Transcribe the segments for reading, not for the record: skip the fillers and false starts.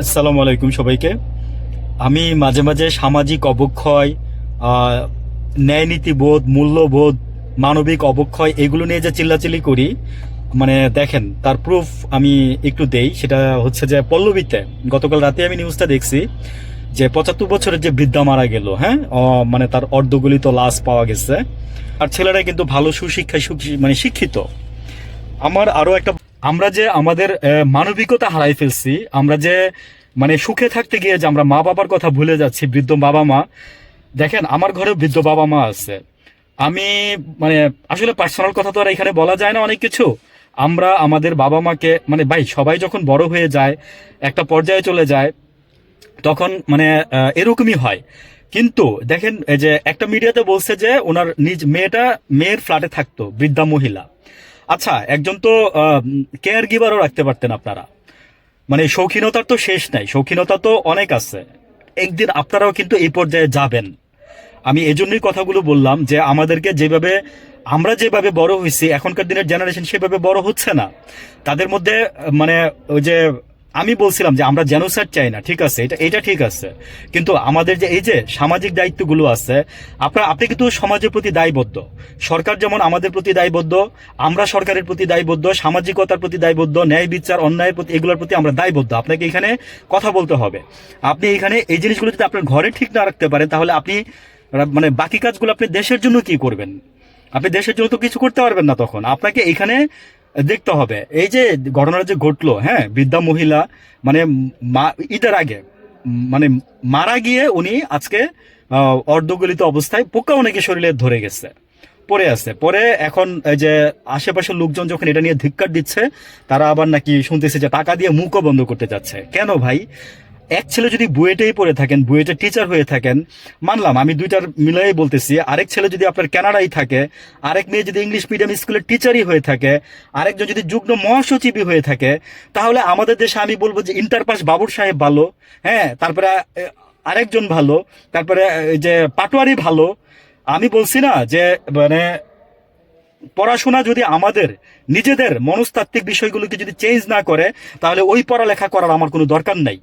আসসালামু আলাইকুম সবাইকে। আমি মাঝে মাঝে সামাজিক অবক্ষয়, ন্যায়নীতিবোধ, মূল্যবোধ, মানবিক অবক্ষয় এগুলো নিয়ে যে চিল্লাচিল্লি করি, মানে দেখেন তার প্রুফ আমি একটু দেই। সেটা হচ্ছে যে পল্লবীতে গতকাল রাতে আমি নিউজটা দেখছি যে 75 বছরের যে বৃদ্ধা মারা গেল। হ্যাঁ, মানে তার অর্ধগলিত লাশ পাওয়া গেছে। আর ছেলেরা কিন্তু ভালো সুশিক্ষায় মানে শিক্ষিত। আমার আরো একটা, আমরা যে আমাদের মানবিকতা হারাই ফেলছি, আমরা যে মানে সুখে থাকতে গিয়ে যে আমরা মা বাবার কথা ভুলে যাচ্ছি, বৃদ্ধ বাবা মা। দেখেন আমার ঘরে বৃদ্ধ বাবা মা আছে। আমি মানে আসলে পার্সোনাল কথা তো আর এখানে বলা যায় না অনেক কিছু। আমরা আমাদের বাবা মাকে মানে ভাই সবাই যখন বড় হয়ে যায়, একটা পর্যায়ে চলে যায়, তখন মানে এরকমই হয়। কিন্তু দেখেন এই যে একটা মিডিয়াতে বলছে যে ওনার নিজ মেয়ের ফ্ল্যাটে থাকতো বৃদ্ধা মহিলা। আচ্ছা, একজন তো কেয়ার গিভারও রাখতে পারতেন আপনারা। মানে শৌখিনতার তো শেষ নাই, শৌখিনতা তো অনেক আছে। একদিন আপনারাও কিন্তু এই পর্যায়ে যাবেন। আমি এজন্যই কথাগুলো বললাম যে আমাদেরকে যেভাবে, আমরা যেভাবে বড় হয়েছি, এখনকার দিনের জেনারেশন সেভাবে বড় হচ্ছে না। তাদের মধ্যে মানে ওই যে আমি বলছিলাম যে আমরা জেনোসাইড চাই না, ঠিক আছে, এটা এটা ঠিক আছে। কিন্তু আমাদের যে এই যে সামাজিক দায়িত্বগুলো আছে, আপনি কিন্তু সমাজের প্রতি দায়বদ্ধ। সরকার যেমন আমাদের প্রতি দায়বদ্ধ, আমরা সরকারের প্রতি দায়বদ্ধ, সামাজিকতার প্রতি দায়বদ্ধ, ন্যায় বিচার অন্যায়ের প্রতি, এগুলোর প্রতি আমরা দায়বদ্ধ। আপনাকে এখানে কথা বলতে হবে। আপনি এখানে এই জিনিসগুলো যদি আপনার ঘরে ঠিক না রাখতে পারেন, তাহলে আপনি মানে বাকি কাজগুলো আপনি দেশের জন্য কি করবেন? আপনি দেশের জন্য তো কিছু করতে পারবেন না। তখন আপনাকে এখানে দেখতে হবে। এই যে ঘটনাটা যে ঘটলো, হ্যাঁ, বৃদ্ধা মহিলা মানে ঈদের আগে মানে মারা গিয়ে উনি আজকে অর্ধগলিত অবস্থায়, পোকা অনেকে শরীরে ধরে গেছে, পড়ে আছে। পরে এখন এই যে আশেপাশের লোকজন যখন এটা নিয়ে ধিক্কার দিচ্ছে, তারা আবার নাকি শুনতেছে যে টাকা দিয়ে মুখও বন্ধ করতে যাচ্ছে। কেন ভাই? এক ছেলে যদি বুয়েটেই পড়ে থাকেন, বুয়েটের টিচার হয়ে থাকেন, মানলাম, আমি দুইটার মিলাই বলতেছি। আরেক ছেলে যদি আপনার কানাডায় থাকে, আরেক মেয়ে যদি ইংলিশ মিডিয়াম স্কুলের টিচারই হয়ে থাকে, আরেকজন যদি যুগ্ম মহাসচিবই হয়ে থাকে, তাহলে আমাদের দেশে আমি বলবো যে ইন্টারপাস বাবুর সাহেব ভালো, হ্যাঁ, তারপরে আরেকজন ভালো, তারপরে এই যে পাটোয়ারি ভালো। আমি বলছি না যে মানে পড়াশোনা যদি আমাদের নিজেদের মনস্তাত্ত্বিক বিষয়গুলোকে যদি চেঞ্জ না করে, তাহলে ওই পড়ালেখা করার আমার কোনো দরকার নাই।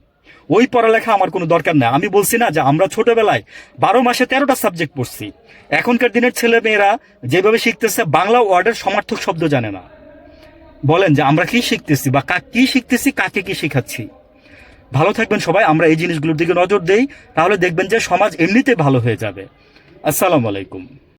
ওই পড়ালেখা আমার কোনো দরকার নাই। আমি বলছি না যে আমরা ছোটবেলায় 12 মাসে 13টা সাবজেক্ট পড়ছি। এখনকার দিনের ছেলে মেয়েরা যেভাবে শিখতেছে, বাংলা ওয়ার্ডের সমার্থক শব্দ জানে না। বলেন যে আমরা কি শিখতেছি বা কি শিখতেছি, কাকে কি শিখাচ্ছি? ভালো থাকবেন সবাই, আমরা এই জিনিসগুলোর দিকে নজর দেই, তাহলে দেখবেন যে সমাজ এমনিতে ভালো হয়ে যাবে। আসসালামু আলাইকুম।